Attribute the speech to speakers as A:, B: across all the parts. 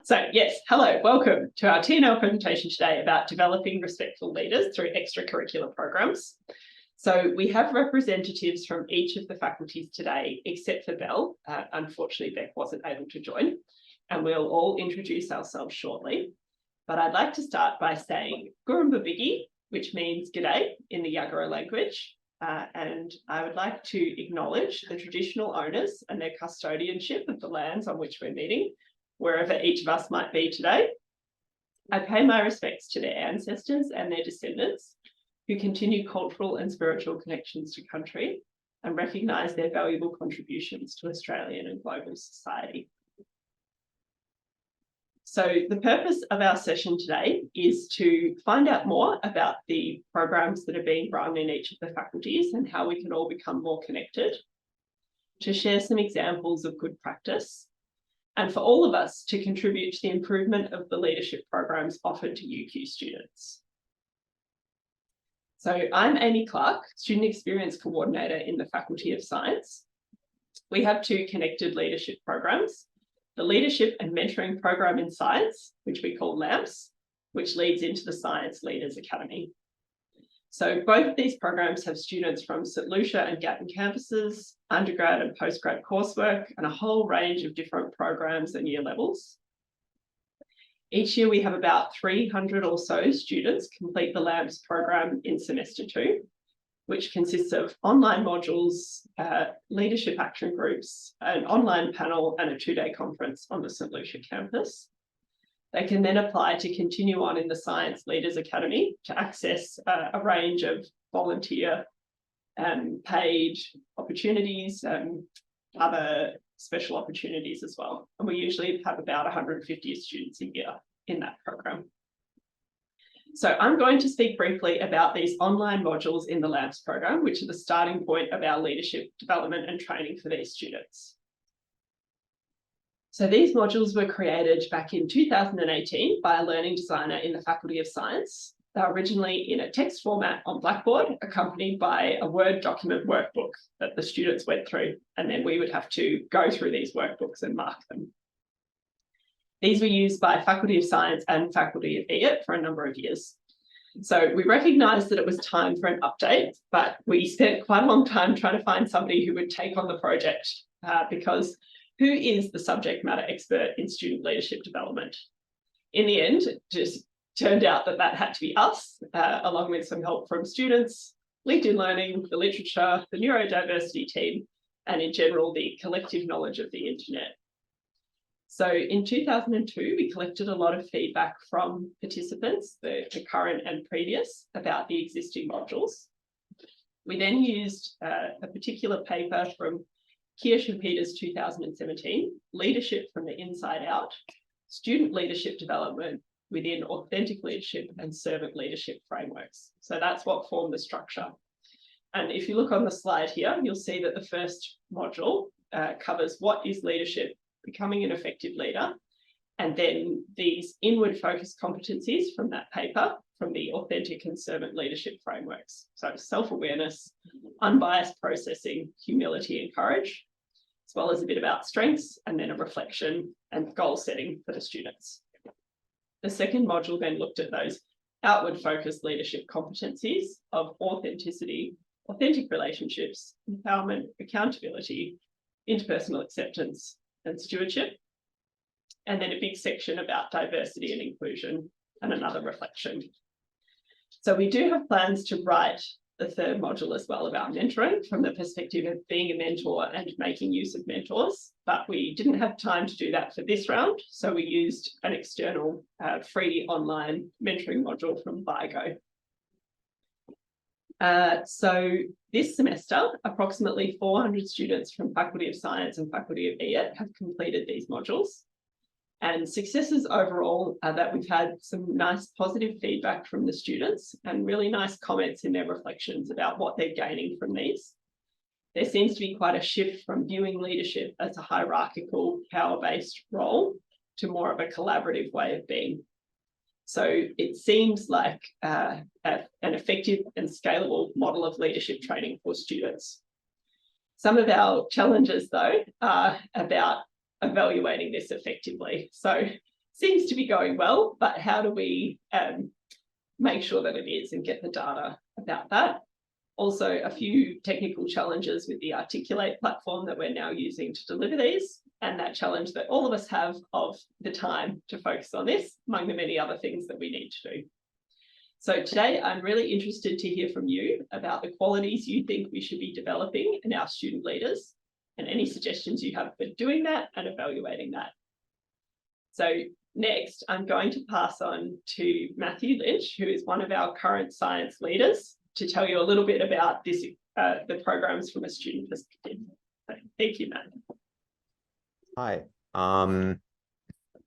A: So yes, hello, welcome to our T&L presentation today about developing respectful leaders through extracurricular programs. So we have representatives from each of the faculties today, except for Belle. Unfortunately, Beck wasn't able to join, and we'll all introduce ourselves shortly. But I'd like to start by saying Gurrumbabigi, which means g'day in the Yagara language. And I would like to acknowledge the traditional owners and their custodianship of the lands on which we're meeting, wherever each of us might be today. I pay my respects to their ancestors and their descendants who continue cultural and spiritual connections to country and recognise their valuable contributions to Australian and global society. So the purpose of our session today is to find out more about the programs that are being run in each of the faculties and how we can all become more connected, to share some examples of good practice, and for all of us to contribute to the improvement of the leadership programs offered to UQ students. So I'm Amy Clark, Student Experience Coordinator in the Faculty of Science. We have two connected leadership programs, the Leadership and Mentoring Program in Science, which we call LAMPS, which leads into the Science Leaders Academy. So both of these programs have students from St Lucia and Gatton campuses, undergrad and postgrad coursework, and a whole range of different programs and year levels. Each year we have about 300 or so students complete the LAMPS program in semester 2, which consists of online modules, leadership action groups, an online panel, and a 2-day conference on the St Lucia campus. They can then apply to continue on in the Science Leaders Academy to access a range of volunteer paid opportunities and other special opportunities as well. And we usually have about 150 students a year in that program. So I'm going to speak briefly about these online modules in the LAMPS program, which are the starting point of our leadership development and training for these students. So these modules were created back in 2018 by a learning designer in the Faculty of Science. They were originally in a text format on Blackboard, accompanied by a Word document workbook that the students went through, and then we would have to go through these workbooks and mark them. These were used by Faculty of Science and Faculty of EIT for a number of years. So we recognised that it was time for an update, but we spent quite a long time trying to find somebody who would take on the project because who is the subject matter expert in student leadership development? In the end, it just turned out that that had to be us, along with some help from students, LinkedIn Learning, the literature, the neurodiversity team, and in general, the collective knowledge of the internet. So in 2002, we collected a lot of feedback from participants, the current and previous, about the existing modules. We then used a particular paper from Kirsch and Peters 2017, Leadership from the Inside Out, Student Leadership Development within Authentic Leadership and Servant Leadership Frameworks. So that's what formed the structure. And if you look on the slide here, you'll see that the first module covers what is leadership, becoming an effective leader, and then these inward focused competencies from that paper from the Authentic and Servant Leadership Frameworks. So self-awareness, unbiased processing, humility and courage, as well as a bit about strengths, and then a reflection and goal setting for the students. The second module then looked at those outward focused leadership competencies of authenticity, authentic relationships, empowerment, accountability, interpersonal acceptance, and stewardship. And then a big section about diversity and inclusion and another reflection. So we do have plans to write the third module as well about mentoring from the perspective of being a mentor and making use of mentors, but we didn't have time to do that for this round. So we used an external free online mentoring module from Vigo. So this semester, approximately 400 students from Faculty of Science and Faculty of EIT have completed these modules. And successes overall are that we've had some nice positive feedback from the students and really nice comments in their reflections about what they're gaining from these. There seems to be quite a shift from viewing leadership as a hierarchical, power-based role to more of a collaborative way of being. So it seems like an effective and scalable model of leadership training for students. Some of our challenges, though, are about evaluating this effectively. So seems to be going well, but how do we make sure that it is and get the data about that? Also, a few technical challenges with the Articulate platform that we're now using to deliver these, and that challenge that all of us have of the time to focus on this, among the many other things that we need to do. So today, I'm really interested to hear from you about the qualities you think we should be developing in our student leaders, and any suggestions you have for doing that and evaluating that. So next, I'm going to pass on to Matthew Lynch, who is one of our current science leaders, to tell you a little bit about this, the programs from a student perspective. Thank you, Matt.
B: Hi,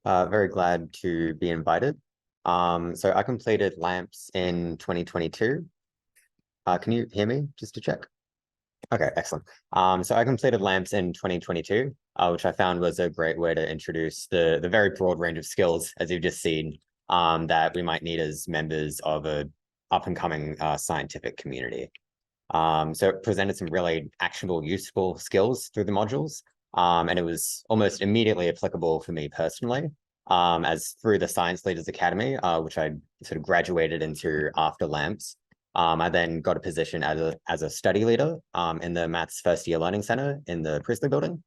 B: very glad to be invited. So I completed LAMPS in 2022. Can you hear me, just to check? Okay, excellent. So I completed LAMPS in 2022, which I found was a great way to introduce the very broad range of skills, as you've just seen, that we might need as members of a up-and-coming scientific community. So it presented some really actionable, useful skills through the modules, and it was almost immediately applicable for me personally, as through the Science Leaders Academy, which I sort of graduated into after LAMPS. I then got a position as a study leader in the Maths First Year Learning Center in the Priestley Building.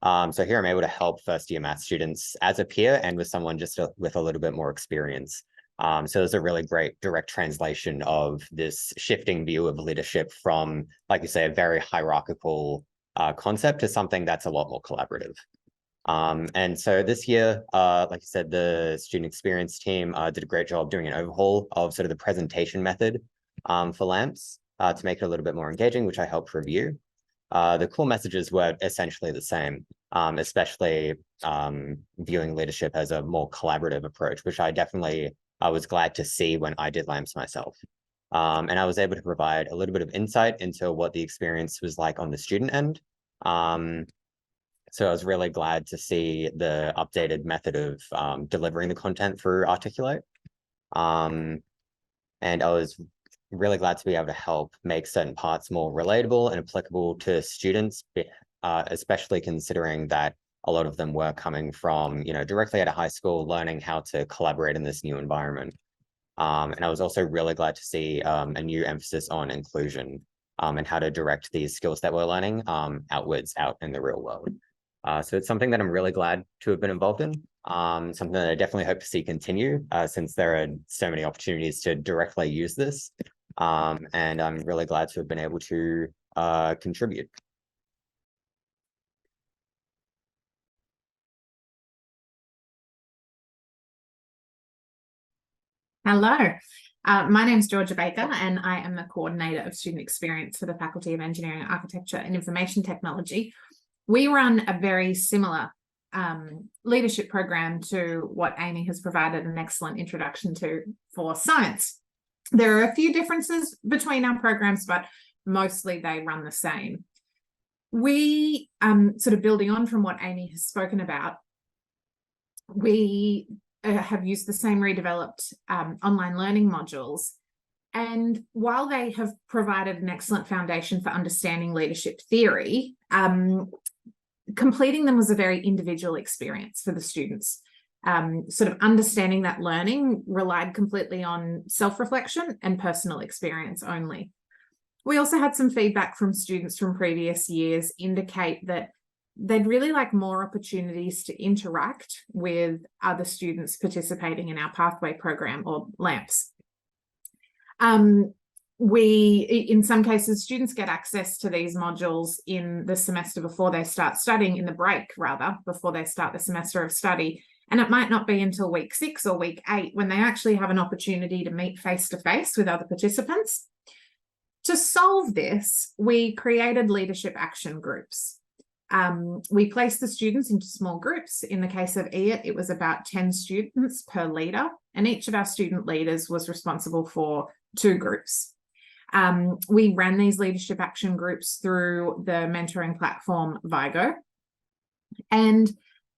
B: So here I'm able to help first year maths students as a peer and with someone just with a little bit more experience. So it's a really great direct translation of this shifting view of leadership from, like you say, a very hierarchical concept to something that's a lot more collaborative. And so this year, like I said, the student experience team did a great job doing an overhaul of sort of the presentation method for LAMPS to make it a little bit more engaging, which I helped review. The core messages were essentially the same, especially viewing leadership as a more collaborative approach, which I was glad to see when I did LAMPS myself. And I was able to provide a little bit of insight into what the experience was like on the student end. So I was really glad to see the updated method of delivering the content through Articulate. And I was really glad to be able to help make certain parts more relatable and applicable to students, especially considering that a lot of them were coming from, directly out of high school, learning how to collaborate in this new environment. And I was also really glad to see a new emphasis on inclusion and how to direct these skills that we're learning outwards, out in the real world. So it's something that I'm really glad to have been involved in, something that I definitely hope to see continue since there are so many opportunities to directly use this. And I'm really glad to have been able to contribute.
C: Hello, my name is Georgia Baker and I am the Coordinator of Student Experience for the Faculty of Engineering, Architecture and Information Technology. We run a very similar leadership program to what Amy has provided an excellent introduction to for science. There are a few differences between our programs, but mostly they run the same. We, sort of building on from what Amy has spoken about, we have used the same redeveloped online learning modules. And while they have provided an excellent foundation for understanding leadership theory, completing them was a very individual experience for the students. Sort of understanding that learning relied completely on self-reflection and personal experience only. We also had some feedback from students from previous years indicate that they'd really like more opportunities to interact with other students participating in our pathway program or LAMPS. In some cases, students get access to these modules in the semester before they start studying, in the break rather, before they start the semester of study. And it might not be until week 6 or week 8 when they actually have an opportunity to meet face-to-face with other participants. To solve this, we created leadership action groups. We placed the students into small groups. In the case of EIT, it was about 10 students per leader, and each of our student leaders was responsible for 2 groups. We ran these leadership action groups through the mentoring platform Vigo. And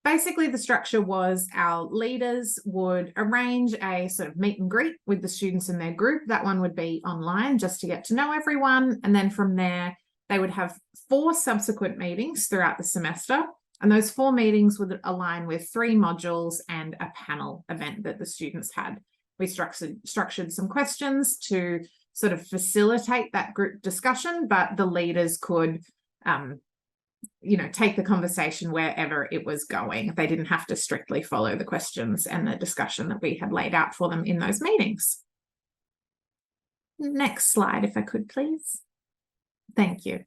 C: basically the structure was our leaders would arrange a sort of meet and greet with the students in their group. That one would be online just to get to know everyone. And then from there, they would have 4 subsequent meetings throughout the semester And those 4 meetings would align with 3 modules and a panel event that the students had. We structured some questions to sort of facilitate that group discussion, but the leaders could, take the conversation wherever it was going. They didn't have to strictly follow the questions and the discussion that we had laid out for them in those meetings. Next slide, if I could, please. Thank you.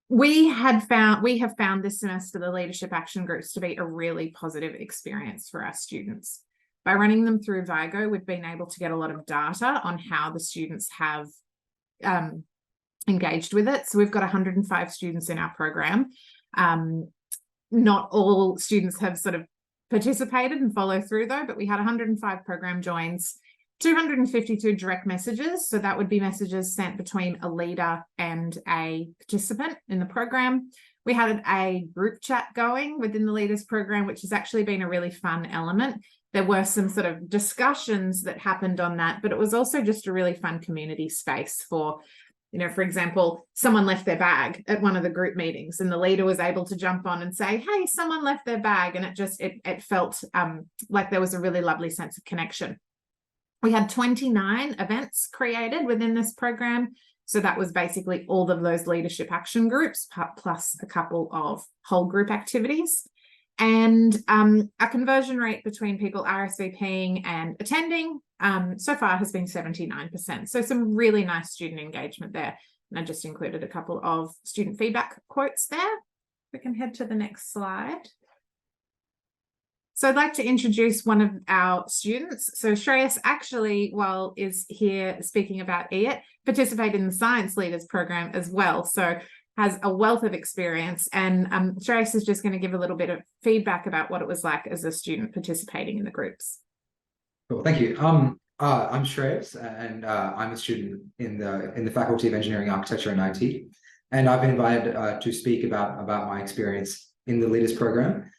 C: We have found this semester the leadership action groups to be a really positive experience for our students. By running them through Vigo, we've been able to get a lot of data on how the students have engaged with it. So we've got 105 students in our program. Not all students have sort of participated and followed through though, but we had 105 program joins, 252 direct messages. So that would be messages sent between a leader and a participant in the program. We had a group chat going within the leaders program, which has actually been a really fun element. There were some sort of discussions that happened on that, but it was also just a really fun community space for, for example, someone left their bag at one of the group meetings and the leader was able to jump on and say, hey, someone left their bag. And it felt like there was a really lovely sense of connection. We had 29 events created within this program. So that was basically all of those leadership action groups, plus a couple of whole group activities. And our conversion rate between people RSVPing and attending so far has been 79%. So some really nice student engagement there. And I just included a couple of student feedback quotes there. We can head to the next slide. So I'd like to introduce one of our students. So Shreyas actually, while is here speaking about EIT, participated in the Science Leaders program as well. So has a wealth of experience. And Shreyas is just going to give a little bit of feedback about what it was like as a student participating in the groups.
D: Cool, thank you. I'm Shreyas, and I'm a student in the Faculty of Engineering, Architecture and IT. And I've been invited to speak about my experience in the Leaders program.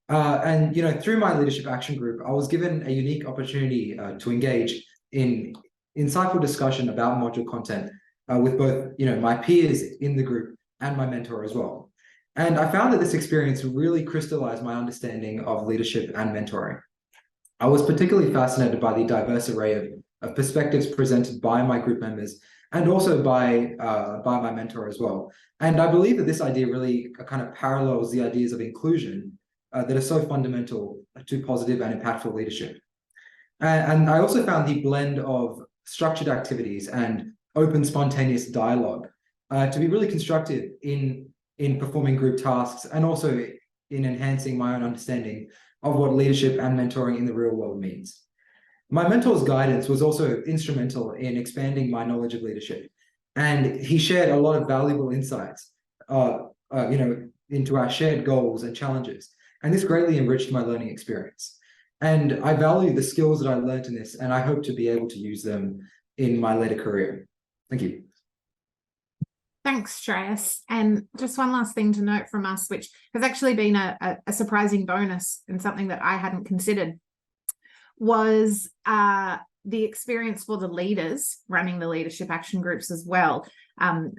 D: And through my leadership action group, I was given a unique opportunity to engage in insightful discussion about module content with both my peers in the group and my mentor as well. And I found that this experience really crystallized my understanding of leadership and mentoring. I was particularly fascinated by the diverse array of perspectives presented by my group members and also by my mentor as well. And I believe that this idea really kind of parallels the ideas of inclusion that are so fundamental to positive and impactful leadership. And I also found the blend of structured activities and open, spontaneous dialogue to be really constructive in performing group tasks and also in enhancing my own understanding of what leadership and mentoring in the real world means. My mentor's guidance was also instrumental in expanding my knowledge of leadership, and he shared a lot of valuable insights, into our shared goals and challenges. And this greatly enriched my learning experience. And I value the skills that I learned in this, and I hope to be able to use them in my later career. Thank you.
C: Thanks, Shreyas. And just one last thing to note from us, which has actually been a surprising bonus and something that I hadn't considered, was the experience for the leaders running the leadership action groups as well.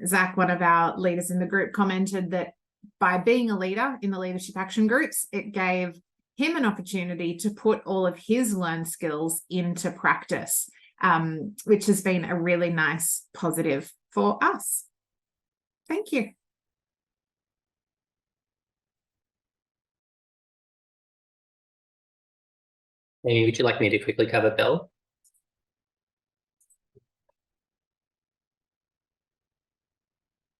C: Zach, one of our leaders in the group, commented that by being a leader in the leadership action groups, it gave him an opportunity to put all of his learned skills into practice, which has been a really nice positive for us. Thank you.
E: Amy, would you like me to quickly cover Bell?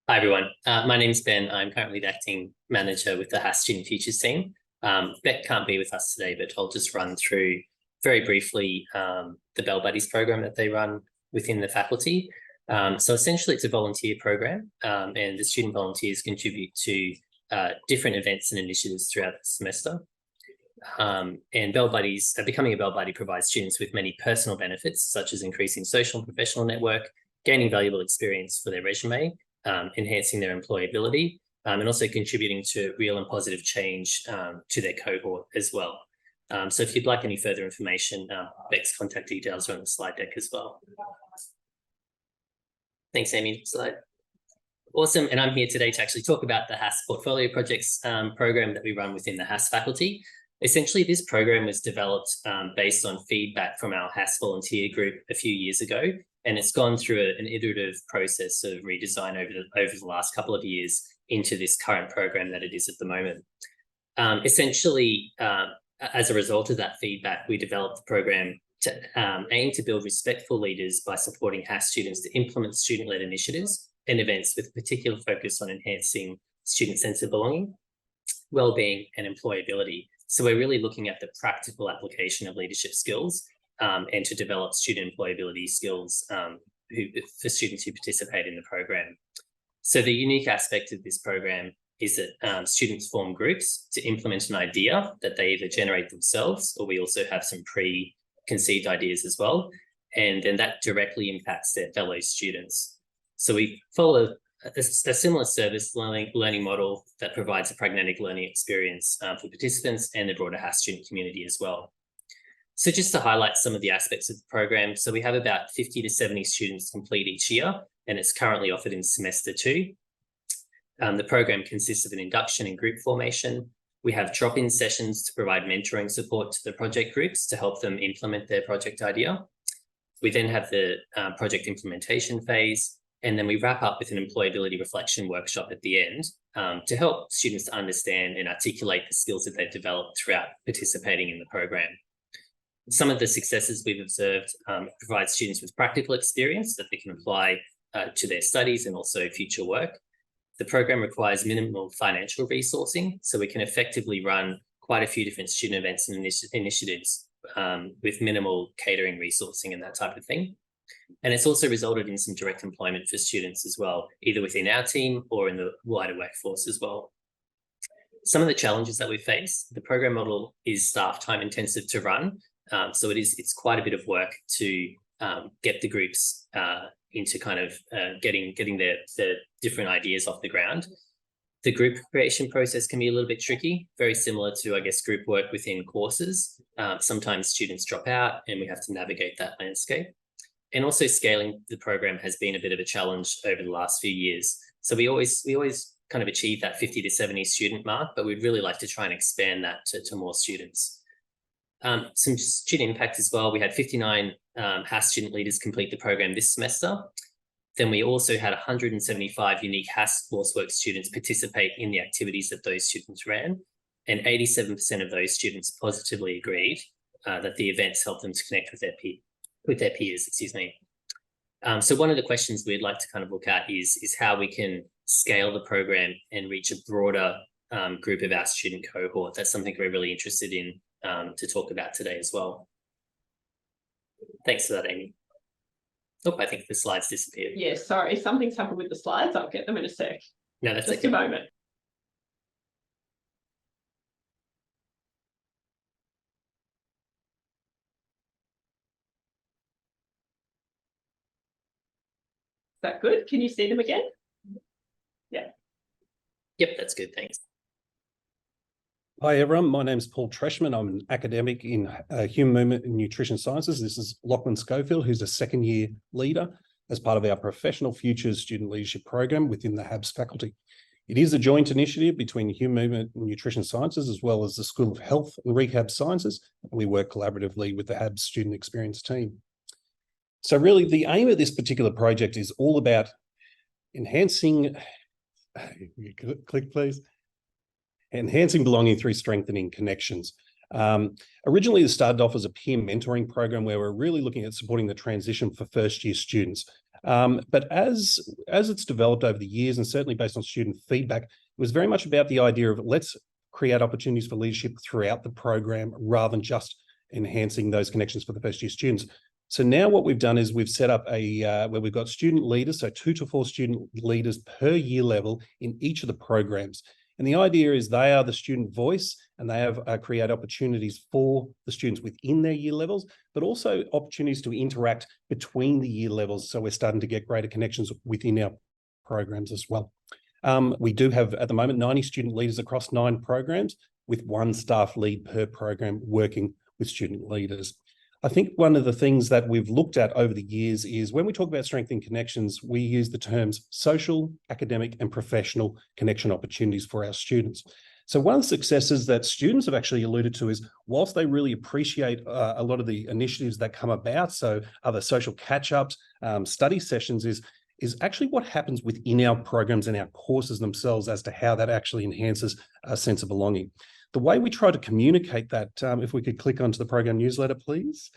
E: Hi, everyone. My name's Ben. I'm currently the acting manager with the HASS Student Futures team. Beck can't be with us today, but I'll just run through very briefly the Bell Buddies program that they run within the faculty. So essentially it's a volunteer program, and the student volunteers contribute to different events and initiatives throughout the semester. And Bell Buddies, becoming a Bell Buddy provides students with many personal benefits, such as increasing social and professional network, gaining valuable experience for their resume, enhancing their employability, and also contributing to real and positive change to their cohort as well. So if you'd like any further information, Beck's contact details are on the slide deck as well. Thanks, Amy. Slide. Awesome. And I'm here today to actually talk about the HAS Portfolio Projects program that we run within the HAS faculty. Essentially, this program was developed based on feedback from our HAS volunteer group a few years ago, and it's gone through an iterative process of redesign over the last couple of years into this current program that it is at the moment. Essentially, as a result of that feedback, we developed the program to aim to build respectful leaders by supporting HAS students to implement student-led initiatives and events with a particular focus on enhancing student sense of belonging, well-being, and employability. So we're really looking at the practical application of leadership skills and to develop student employability skills for students who participate in the program. So the unique aspect of this program is that students form groups to implement an idea that they either generate themselves, or we also have some preconceived ideas as well. And then that directly impacts their fellow students. So we follow a similar service learning model that provides a pragmatic learning experience for participants and the broader HAS student community as well. So just to highlight some of the aspects of the program, so we have about 50 to 70 students complete each year, and it's currently offered in semester 2. The program consists of an induction and group formation. We have drop-in sessions to provide mentoring support to the project groups to help them implement their project idea. We then have the project implementation phase, and then we wrap up with an employability reflection workshop at the end to help students to understand and articulate the skills that they've developed throughout participating in the program. Some of the successes we've observed provide students with practical experience that they can apply to their studies and also future work. The program requires minimal financial resourcing, so we can effectively run quite a few different student events and initiatives with minimal catering, resourcing, and that type of thing. And it's also resulted in some direct employment for students as well, either within our team or in the wider workforce as well. Some of the challenges that we face, the program model is staff time intensive to run. So it's quite a bit of work to get the groups into kind of getting their different ideas off the ground. The group creation process can be a little bit tricky, very similar to, I guess, group work within courses. Sometimes students drop out and we have to navigate that landscape. And also scaling the program has been a bit of a challenge over the last few years. So we always kind of achieve that 50 to 70 student mark, but we'd really like to try and expand that to more students. Some student impact as well. We had 59 HAS student leaders complete the program this semester. Then we also had 175 unique HAS coursework students participate in the activities that those students ran. And 87% of those students positively agreed that the events helped them to connect with their peers, excuse me. So one of the questions we'd like to kind of look at is how we can scale the program and reach a broader group of our student cohort. That's something we're really interested in to talk about today as well. Thanks for that, Amy. Oh, I think the slides disappeared.
A: Yeah, sorry, something's happened with the slides. I'll get them in a sec.
E: No, that's
A: just
E: okay.
A: a moment. Is that good? Can you see them again? Yeah.
E: Yep, that's good. Thanks.
F: Hi everyone, my name's Paul Treshman. I'm an academic in Human Movement and Nutrition Sciences. This is Lachlan Schofield, who's a second year leader as part of our Professional Futures Student Leadership Program within the HABS faculty. It is a joint initiative between Human Movement and Nutrition Sciences as well as the School of Health and Rehab Sciences. We work collaboratively with the HABS Student Experience team. So really the aim of this particular project is all about enhancing, click please. Enhancing belonging through strengthening connections. Originally, it started off as a peer mentoring program where we're really looking at supporting the transition for first-year students. But as it's developed over the years, and certainly based on student feedback, it was very much about the idea of let's create opportunities for leadership throughout the program rather than just enhancing those connections for the first-year students. So now what we've done is we've set up where we've got student leaders, so 2 to 4 student leaders per year level in each of the programs. And the idea is they are the student voice and they have create opportunities for the students within their year levels, but also opportunities to interact between the year levels. So we're starting to get greater connections within our programs as well. We do have at the moment 90 student leaders across 9 programs with 1 staff lead per program working with student leaders. I think one of the things that we've looked at over the years is when we talk about strengthening connections, we use the terms social, academic, and professional connection opportunities for our students. So one of the successes that students have actually alluded to is, whilst they really appreciate a lot of the initiatives that come about, so other social catch-ups, study sessions, is actually what happens within our programs and our courses themselves as to how that actually enhances a sense of belonging. The way we try to communicate that, if we could click onto the program newsletter, please.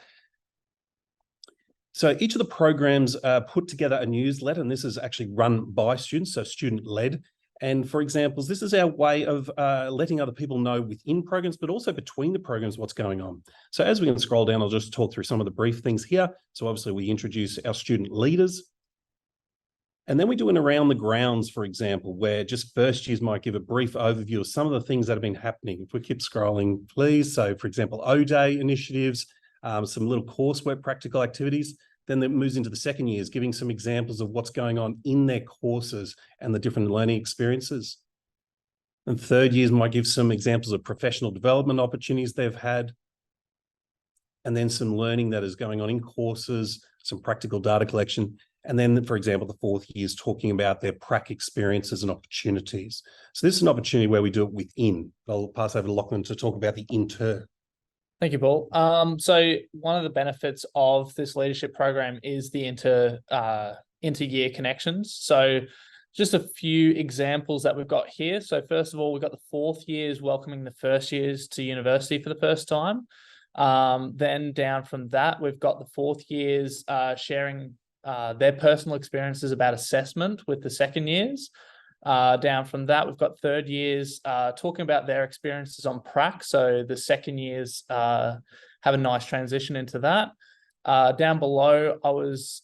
F: So each of the programs put together a newsletter, and this is actually run by students, so student-led. And for examples, this is our way of letting other people know within programs, but also between the programs what's going on. So as we can scroll down, I'll just talk through some of the brief things here. So obviously we introduce our student leaders. And then we do an around the grounds, for example, where just first years might give a brief overview of some of the things that have been happening. If we keep scrolling, please. So for example, O-Day initiatives, some little coursework practical activities. Then it moves into the second years, giving some examples of what's going on in their courses and the different learning experiences. And third years might give some examples of professional development opportunities they've had. And then some learning that is going on in courses, some practical data collection. And then, for example, the fourth year is talking about their prac experiences and opportunities. So this is an opportunity where we do it within. I'll pass over to Lachlan to talk about the inter.
G: Thank you, Paul. So one of the benefits of this leadership program is the inter-year connections. So just a few examples that we've got here. So first of all, we've got the fourth years welcoming the first years to university for the first time. Then down from that, we've got the fourth years sharing their personal experiences about assessment with the second years. Down from that, we've got third years talking about their experiences on prac. So the second years have a nice transition into that. Down below, I was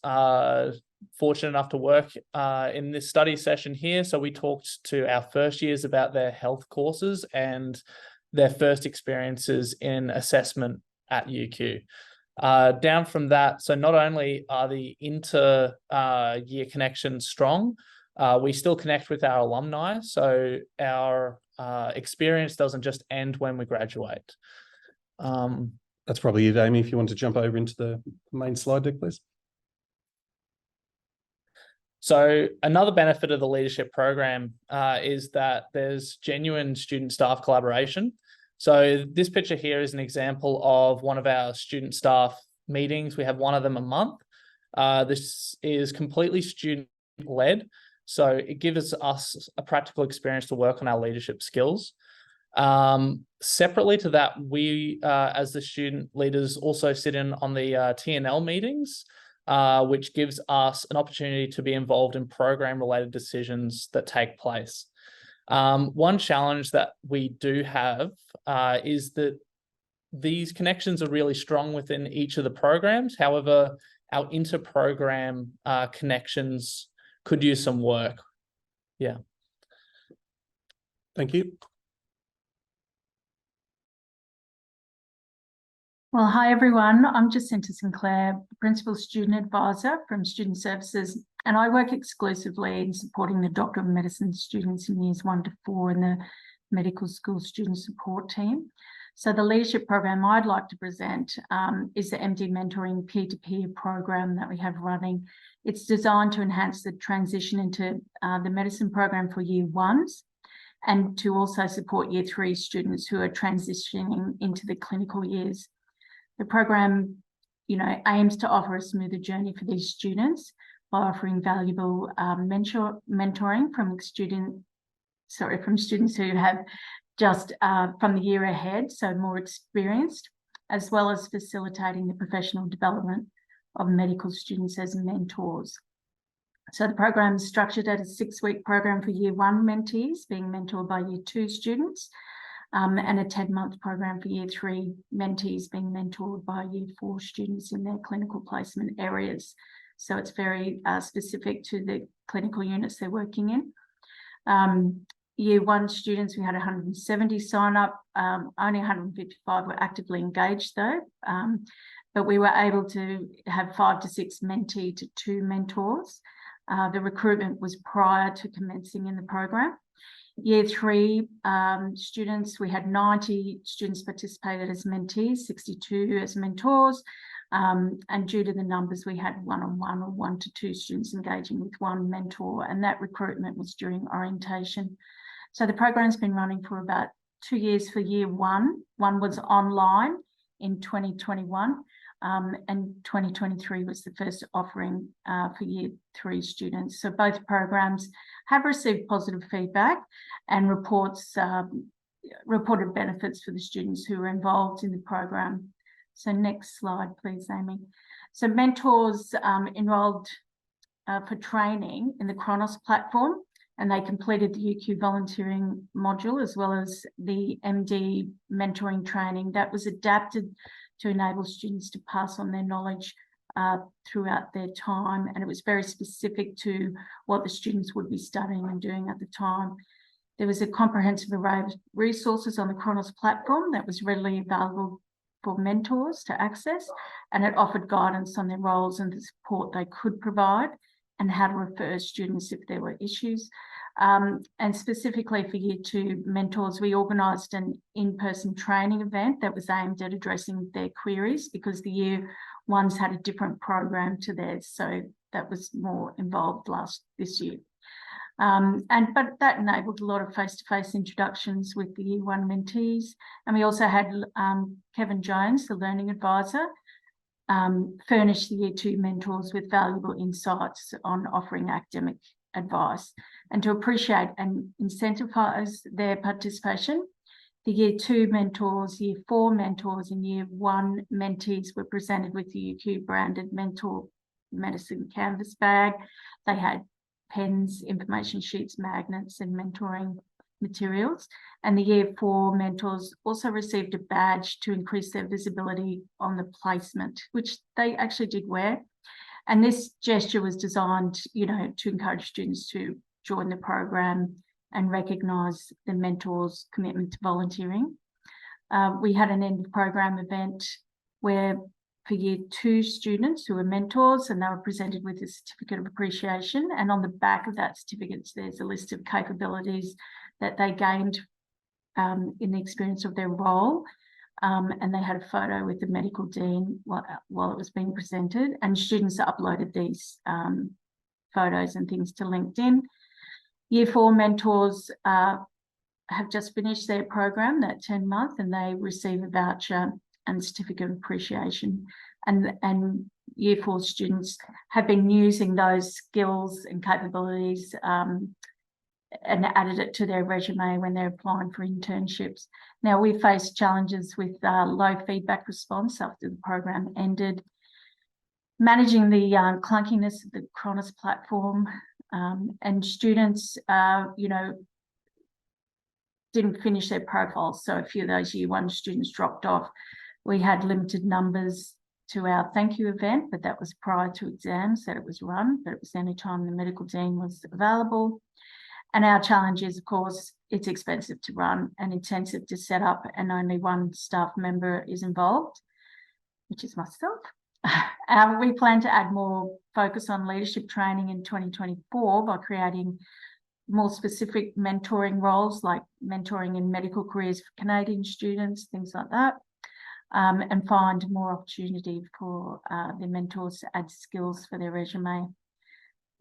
G: fortunate enough to work in this study session here. So we talked to our first years about their health courses and their first experiences in assessment at UQ. Down from that, so not only are the inter-year connections strong, we still connect with our alumni. So our experience doesn't just end when we graduate.
F: That's probably it, Amy, if you want to jump over into the main slide deck, please.
G: So another benefit of the leadership program is that there's genuine student staff collaboration. So this picture here is an example of one of our student staff meetings. We have one of them a month. This is completely student-led. So it gives us a practical experience to work on our leadership skills. Separately to that, we, as the student leaders, also sit in on the T&L meetings, which gives us an opportunity to be involved in program-related decisions that take place. One challenge that we do have is that these connections are really strong within each of the programs. However, our inter-program connections could use some work. Yeah.
F: Thank you.
H: Well, hi everyone. I'm Jacinta Sinclair, Principal Student Advisor from Student Services, and I work exclusively in supporting the Doctor of Medicine students in years 1 to 4 in the medical school student support team. So the leadership program I'd like to present is the MD Mentoring peer-to-peer program that we have running. It's designed to enhance the transition into the medicine program for year 1s and to also support year 3 students who are transitioning into the clinical years. The program, aims to offer a smoother journey for these students by offering valuable mentoring from students who have just from the year ahead, so more experienced, as well as facilitating the professional development of medical students as mentors. So the program is structured as a 6-week program for year 1 mentees being mentored by year 2 students, and a 10-month program for year 3 mentees being mentored by year 4 students in their clinical placement areas. So it's very specific to the clinical units they're working in. Year 1 students, we had 170 sign up, only 155 were actively engaged though, but we were able to have 5 to 6 mentee to 2 mentors. The recruitment was prior to commencing in the program. Year 3 students, we had 90 students participated as mentees, 62 as mentors. And due to the numbers, we had one-on-one or 1 to 2 students engaging with one mentor, and that recruitment was during orientation. So the program's been running for about 2 years for year 1. One was online in 2021, and 2023 was the first offering for year 3 students. So both programs have received positive feedback and reported benefits for the students who were involved in the program. So next slide, please, Amy. So mentors enrolled for training in the Chronos platform, and they completed the UQ volunteering module as well as the MD mentoring training that was adapted to enable students to pass on their knowledge throughout their time. And it was very specific to what the students would be studying and doing at the time. There was a comprehensive array of resources on the Chronos platform that was readily available for mentors to access, and it offered guidance on their roles and the support they could provide and how to refer students if there were issues. And specifically for year 2 mentors, we organised an in-person training event that was aimed at addressing their queries, because the year 1s had a different program to theirs, so that was more involved this year. But that enabled a lot of face-to-face introductions with the year 1 mentees. And we also had Kevin Jones, the learning advisor, furnish the year 2 mentors with valuable insights on offering academic advice. And to appreciate and incentivise their participation, the year 2 mentors, year 4 mentors and year 1 mentees were presented with the UQ branded mentor medicine canvas bag. They had pens, information sheets, magnets and mentoring materials. And the year 4 mentors also received a badge to increase their visibility on the placement, which they actually did wear. And this gesture was designed, to encourage students to join the program and recognise the mentors' commitment to volunteering. We had an end of program event where for year 2 students who were mentors, and they were presented with a certificate of appreciation. And on the back of that certificate, there's a list of capabilities that they gained in the experience of their role. And they had a photo with the medical dean while it was being presented, and students uploaded these photos and things to LinkedIn. Year 4 mentors have just finished their program, that 10-month, and they receive a voucher and certificate of appreciation. And year 4 students have been using those skills and capabilities and added it to their resume when they're applying for internships. Now, we faced challenges with low feedback response after the program ended, managing the clunkiness of the Chronos platform, and students, didn't finish their profiles. So a few of those year 1 students dropped off. We had limited numbers to our thank you event, but that was prior to exams that it was run, but it was any time the medical dean was available. And our challenge is, of course, it's expensive to run and intensive to set up, and only 1 staff member is involved, which is myself. We plan to add more focus on leadership training in 2024 by creating more specific mentoring roles, like mentoring in medical careers for Canadian students, things like that, and find more opportunity for the mentors to add skills for their resume.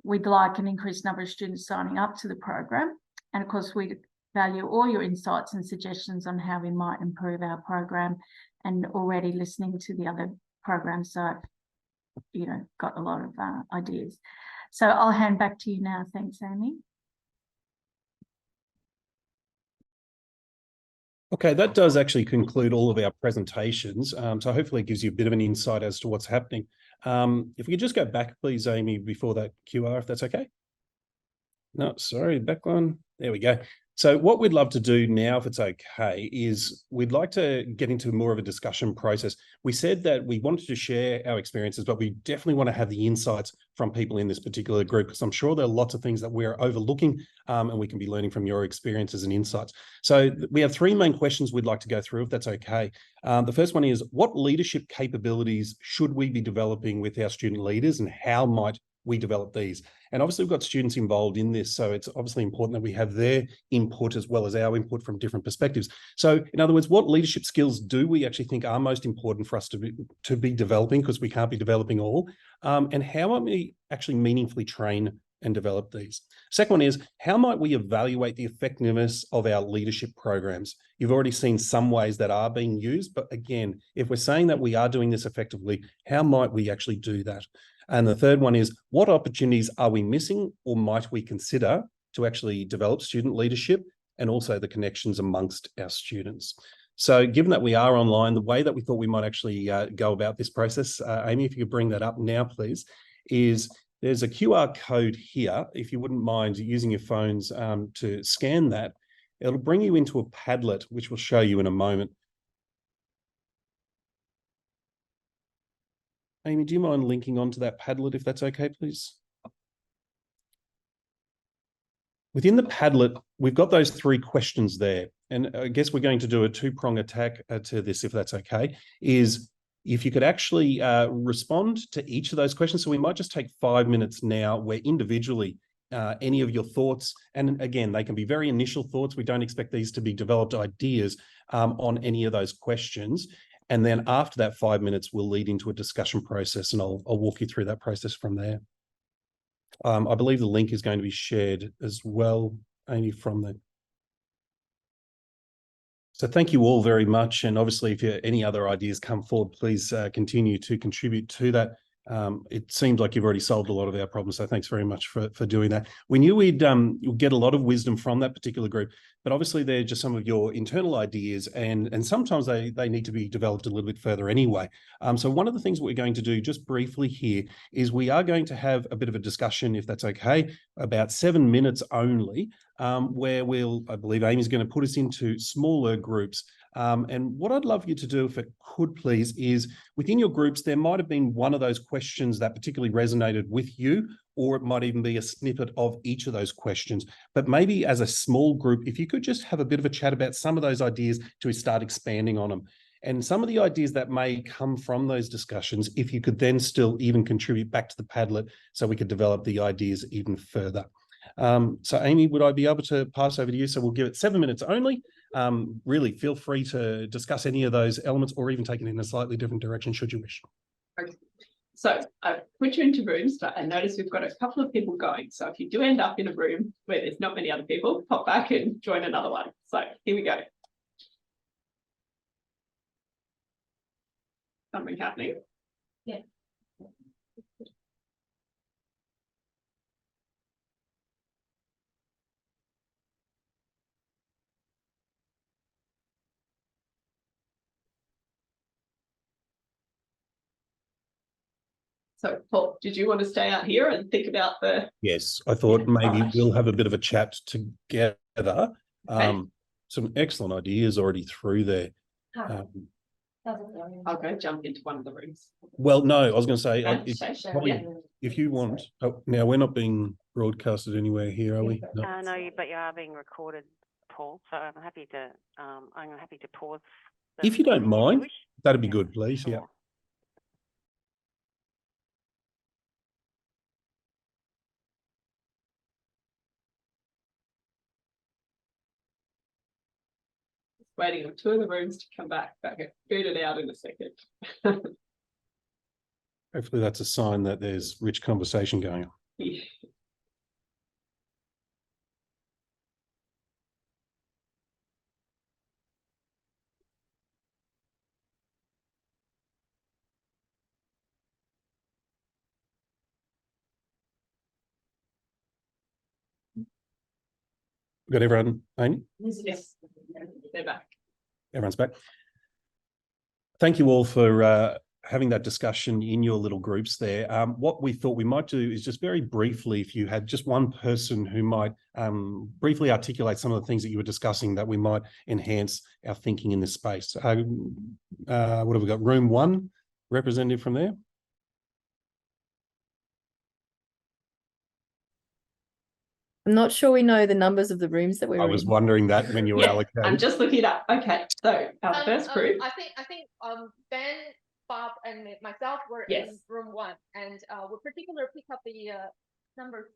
H: We'd like an increased number of students signing up to the program. And of course, we value all your insights and suggestions on how we might improve our program, and already listening to the other programs. So I've, got a lot of ideas. So I'll hand back to you now. Thanks, Amy.
F: Okay, that does actually conclude all of our presentations. So hopefully it gives you a bit of an insight as to what's happening. If we could just go back, please, Amy, before that QR, if that's okay. No, sorry, back one. There we go. So what we'd love to do now, if it's okay, is we'd like to get into more of a discussion process. We said that we wanted to share our experiences, but we definitely want to have the insights from people in this particular group, because I'm sure there are lots of things that we're overlooking, and we can be learning from your experiences and insights. So we have 3 main questions we'd like to go through, if that's okay. The first one is, what leadership capabilities should we be developing with our student leaders, and how might we develop these. And obviously we've got students involved in this, so it's obviously important that we have their input as well as our input from different perspectives. So in other words, what leadership skills do we actually think are most important for us to be developing, because we can't be developing all, and how might we actually meaningfully train and develop these? Second one is, how might we evaluate the effectiveness of our leadership programs? You've already seen some ways that are being used, but again, if we're saying that we are doing this effectively, how might we actually do that? And the third one is, what opportunities are we missing or might we consider to actually develop student leadership and also the connections amongst our students? So given that we are online, the way that we thought we might actually go about this process, Amy, if you could bring that up now, please, is there's a QR code here. If you wouldn't mind using your phones to scan that, it'll bring you into a Padlet, which we'll show you in a moment. Amy, do you mind linking onto that Padlet if that's okay, please? Within the Padlet, we've got those 3 questions there. And I guess we're going to do a 2-prong attack to this, if that's okay, is if you could actually respond to each of those questions. So we might just take 5 minutes now where individually any of your thoughts, and again, they can be very initial thoughts. We don't expect these to be developed ideas on any of those questions. And then after that 5 minutes, we'll lead into a discussion process, and I'll walk you through that process from there. I believe the link is going to be shared as well, Amy, from the. So thank you all very much. And obviously, if any other ideas come forward, please continue to contribute to that. It seems like you've already solved a lot of our problems, so thanks very much for doing that. We knew we'd get a lot of wisdom from that particular group, but obviously they're just some of your internal ideas, and sometimes they need to be developed a little bit further anyway. So one of the things we're going to do just briefly here is we are going to have a bit of a discussion, if that's okay, about 7 minutes only, where I believe Amy's going to put us into smaller groups. And what I'd love you to do, if it could please, is within your groups, there might have been one of those questions that particularly resonated with you, or it might even be a snippet of each of those questions. But maybe as a small group, if you could just have a bit of a chat about some of those ideas to start expanding on them. And some of the ideas that may come from those discussions, if you could then still even contribute back to the Padlet so we could develop the ideas even further. So Amy, would I be able to pass over to you? So we'll give it 7 minutes only. Really feel free to discuss any of those elements or even take it in a slightly different direction should you wish.
A: Okay. So I've put you into rooms, but I notice we've got a couple of people going. So if you do end up in a room where there's not many other people, pop back and join another one. So here we go. Something happening. Yeah. So, Paul, did you want to stay out here and think about the...
F: Yes, I thought maybe we'll have a bit of a chat together.
A: Okay.
F: Some excellent ideas already through there.
A: I'll go jump into one of the rooms.
F: Well, no, I was going to say,
A: Yeah.
F: if you want. Oh, now, we're not being broadcasted anywhere here, are we? No.
I: No, but you are being recorded, Paul. So I'm happy to pause.
F: If you don't mind, that'd be
I: Yeah,
F: good, please.
I: sure.
F: Yeah.
A: Waiting on 2 of the rooms to come back. But get booted out in a second.
F: Hopefully that's a sign that there's rich conversation going on.
A: Yeah.
F: Got everyone, Amy?
A: Yes, they're back.
F: Everyone's back. Thank you all for having that discussion in your little groups there. What we thought we might do is just very briefly, if you had just one person who might briefly articulate some of the things that you were discussing that we might enhance our thinking in this space. What have we got? Room 1, representative from there.
J: I'm not sure we know the numbers of the rooms that we're
F: I
J: in.
F: was wondering that when you were
A: Yeah,
F: allocated.
A: I'm just looking it up. Okay, so our first group.
K: I think Ben Bob and myself were
A: Yes.
K: in room 1, and we particularly pick up the number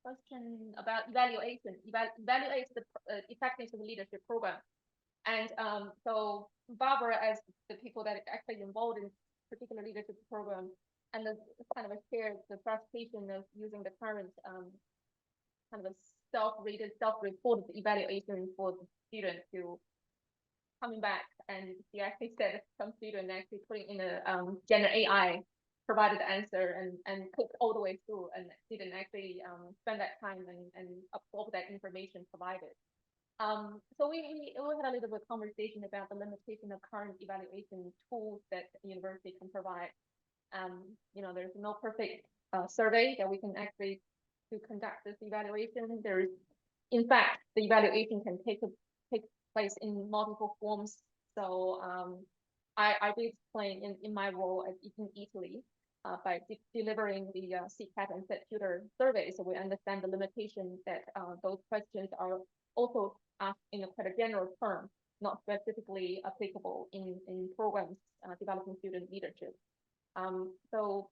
K: question about evaluation, evaluate the effectiveness of the leadership program. And so Barbara, as the people that are actually involved in particular leadership program, and the kind of shared the frustration of using the current kind of a self-rated, self-reported evaluation for the student to coming back, and she actually said some student actually putting in a general AI provided the answer and clicked all the way through and didn't actually spend that time and absorb that information provided. So we had a little bit of conversation about the limitation of current evaluation tools that the university can provide. You know, there's no perfect survey that we can actually to conduct this evaluation. There's, in fact, the evaluation can take place in multiple forms. So I did explain in my role in Italy by delivering the CCAT and SET-tutor surveys, so we understand the limitation that those questions are also asked in a quite a general term, not specifically applicable in programs developing student leadership. So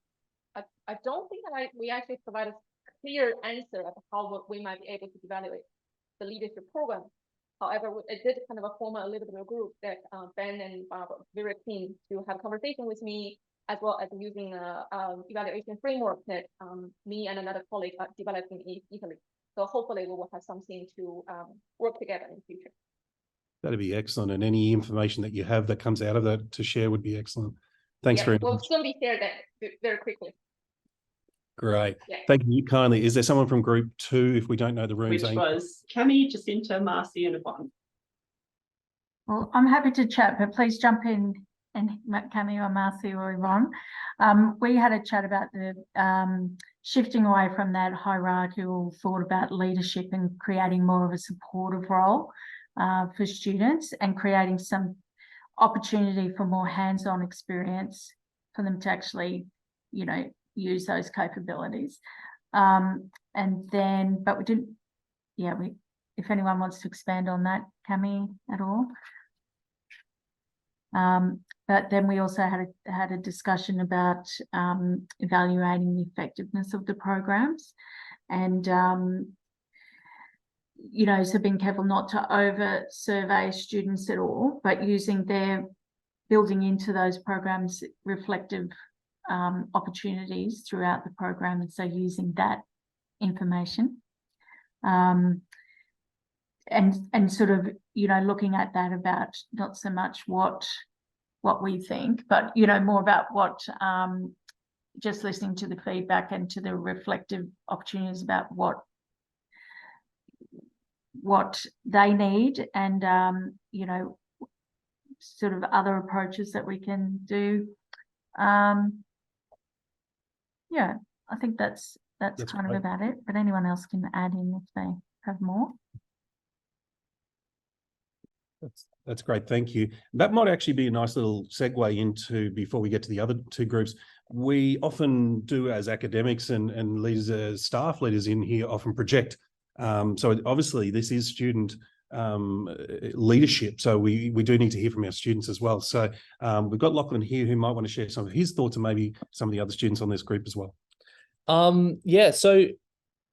K: I don't think that we actually provide a clear answer of how we might be able to evaluate the leadership program. However, it did kind of form a little bit of a group that Ben and Bob were very keen to have a conversation with me, as well as using a evaluation framework that me and another colleague are developing in Italy. So hopefully we will have something to work together in the future.
F: That'd be excellent. And any information that you have that comes out of that to share would be excellent. Thanks very
K: We'll
F: much.
K: soon be shared that very quickly.
F: Great.
K: Yeah.
F: Thank you kindly. Is there someone from group 2, if we don't know the rooms?
A: Which was Cami, Jacinta, Marcy, and Yvonne.
H: Well, I'm happy to chat, but please jump in, and Cami or Marcy or Yvonne. We had a chat about the shifting away from that hierarchical thought about leadership and creating more of a supportive role for students, and creating some opportunity for more hands-on experience for them to actually, you know, use those capabilities. And then, but we didn't, yeah, if anyone wants to expand on that, Cami, at all. But then we also had a discussion about evaluating the effectiveness of the programs, and you know, so being careful not to over survey students at all, but using their building into those programs reflective opportunities throughout the program, and so using that information. And sort of, you know, looking at that about not so much what we think, but, you know, more about what, just listening to the feedback and to the reflective opportunities about what they need, and, you know, sort of other approaches that we can do. Yeah, I think that's kind of about it, but anyone else can add in if they have more.
F: That's great. Thank you. That might actually be a nice little segue into, before we get to the other 2 groups, we often do as academics and leaders, as staff leaders in here, often project. So obviously this is student leadership. So we do need to hear from our students as well. So we've got Lachlan here who might want to share some of his thoughts, and maybe some of the other students on this group as well.
G: Yeah, so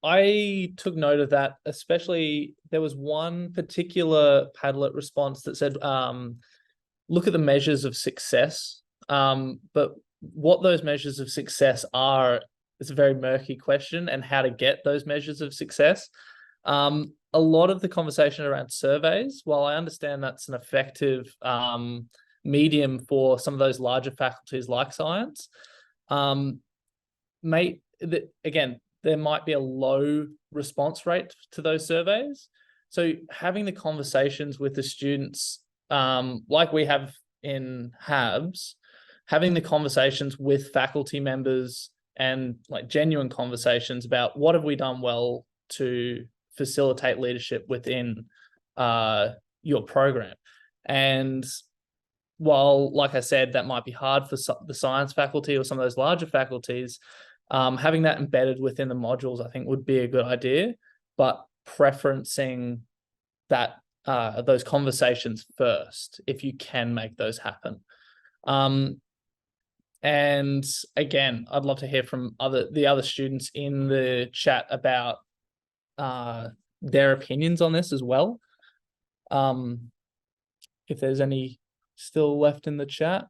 G: I took note of that, especially there was one particular Padlet response that said, look at the measures of success. But what those measures of success are, it's a very murky question, and how to get those measures of success. A lot of the conversation around surveys, while I understand that's an effective medium for some of those larger faculties like science, again, there might be a low response rate to those surveys. So having the conversations with the students, like we have in HABs, having the conversations with faculty members, and like genuine conversations about what have we done well to facilitate leadership within your program. And while, like I said, that might be hard for the science faculty or some of those larger faculties, having that embedded within the modules, I think, would be a good idea, but preferencing that those conversations first, if you can make those happen. And again, I'd love to hear from the other students in the chat about their opinions on this as well. If there's any still left in the chat.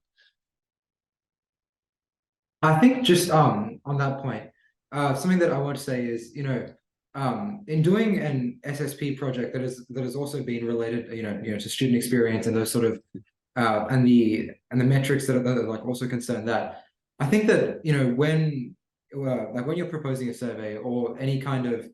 D: I think just on that point, something that I want to say is, in doing an SSP project that has also been related, to student experience and those sort of and the metrics that are like also concern that. I think that when you're proposing a survey or any kind of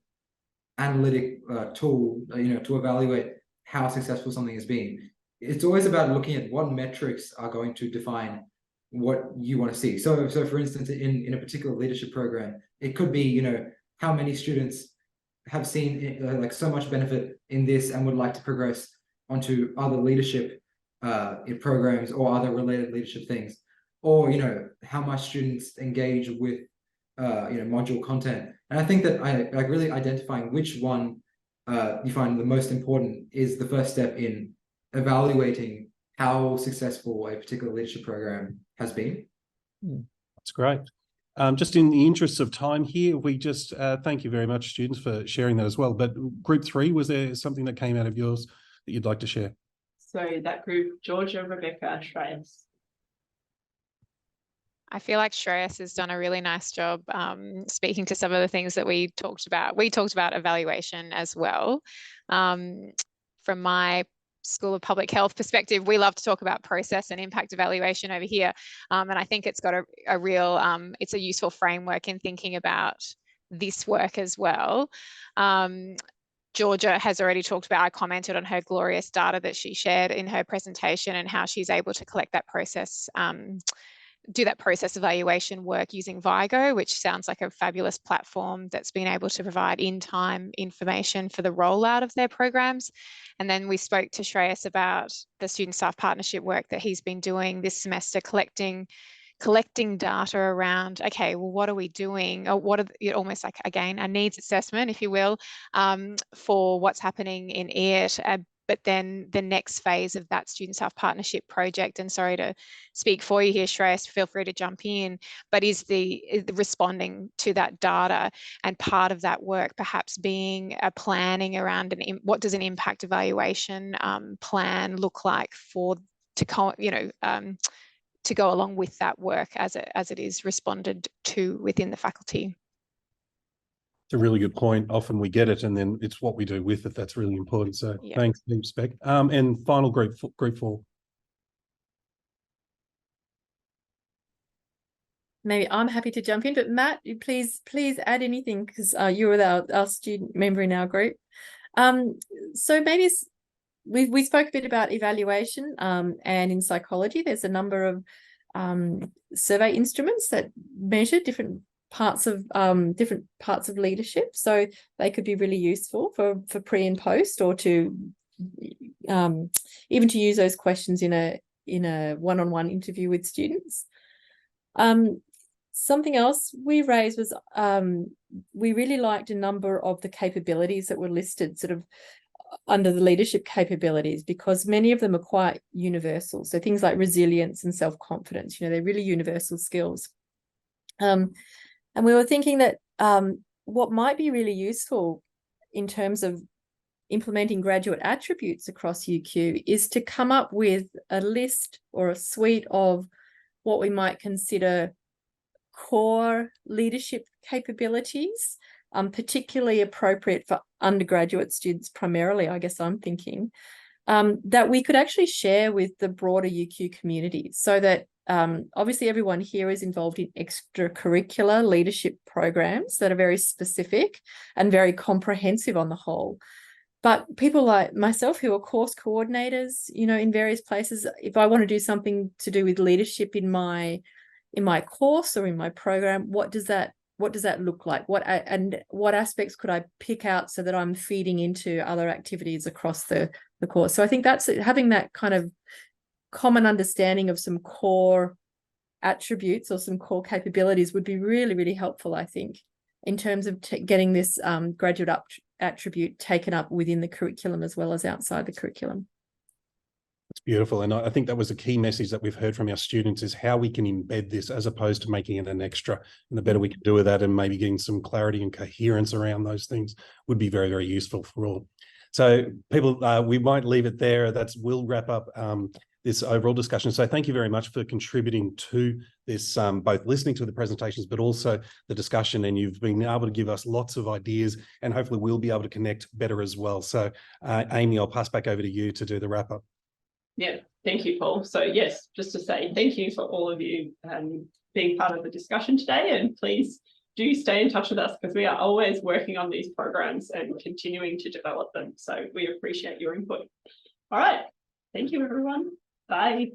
D: analytic tool, to evaluate how successful something has been, it's always about looking at what metrics are going to define what you want to see. So for instance, in a particular leadership program, it could be, how many students have seen like so much benefit in this and would like to progress onto other leadership programs or other related leadership things, or how much students engage with module content. And I think that like really identifying which one you find the most important is the first step in evaluating how successful a particular leadership program has been.
F: That's great. Just in the interests of time here, we just thank you very much, students, for sharing that as well. But group 3, was there something that came out of yours that you'd like to share?
A: So that group, Georgia, Rebecca, Shreyas.
L: I feel like Shreyas has done a really nice job speaking to some of the things that we talked about. We talked about evaluation as well. From my School of Public Health perspective, we love to talk about process and impact evaluation over here. And I think it's got a real, it's a useful framework in thinking about this work as well. Georgia has already talked about, I commented on her glorious data that she shared in her presentation and how she's able to collect that process, do that process evaluation work using Vigo, which sounds like a fabulous platform that's been able to provide in-time information for the rollout of their programs. And then we spoke to Shreyas about the student staff partnership work that he's been doing this semester, collecting data around, okay, well, what are we doing? Or what are almost like, again, a needs assessment, if you will, for what's happening in it. But then the next phase of that student staff partnership project, and sorry to speak for you here, Shreyas, feel free to jump in, but is the responding to that data, and part of that work perhaps being a planning around what does an impact evaluation plan look like to go along with that work as it is responded to within the faculty.
F: It's a really good point. Often we get it, and then it's what we do with it that's really important. So yeah. Thanks, Spec. And final group 4.
J: Maybe I'm happy to jump in, but Matt, you please add anything, because you were our student member in our group. So maybe we spoke a bit about evaluation, and in psychology, there's a number of survey instruments that measure different parts of leadership, so they could be really useful for pre and post, or to even to use those questions in a one-on-one interview with students. Something else we raised was we really liked a number of the capabilities that were listed sort of under the leadership capabilities, because many of them are quite universal. So things like resilience and self-confidence, they're really universal skills. And we were thinking that what might be really useful in terms of implementing graduate attributes across UQ is to come up with a list or a suite of what we might consider core leadership capabilities, particularly appropriate for undergraduate students primarily, I guess I'm thinking, that we could actually share with the broader UQ community, so that obviously everyone here is involved in extracurricular leadership programs that are very specific and very comprehensive on the whole. But people like myself who are course coordinators, in various places, if I want to do something to do with leadership in my course or in my program, what does that look like? What aspects could I pick out so that I'm feeding into other activities across the course? So I think that's having that kind of common understanding of some core attributes or some core capabilities would be really, really helpful, I think, in terms of getting this graduate attribute taken up within the curriculum as well as outside the curriculum.
F: It's beautiful. And I think that was a key message that we've heard from our students is how we can embed this as opposed to making it an extra. And the better we can do with that and maybe getting some clarity and coherence around those things would be very, very useful for all. So people, we might leave it there. We'll wrap up this overall discussion. So thank you very much for contributing to this, both listening to the presentations, but also the discussion. And you've been able to give us lots of ideas and hopefully we'll be able to connect better as well. So Amy, I'll pass back over to you to do the wrap up.
A: Yeah, thank you, Paul. So yes, just to say thank you for all of you being part of the discussion today, and please do stay in touch with us because we are always working on these programs and continuing to develop them. So we appreciate your input. All right, thank you everyone. Bye.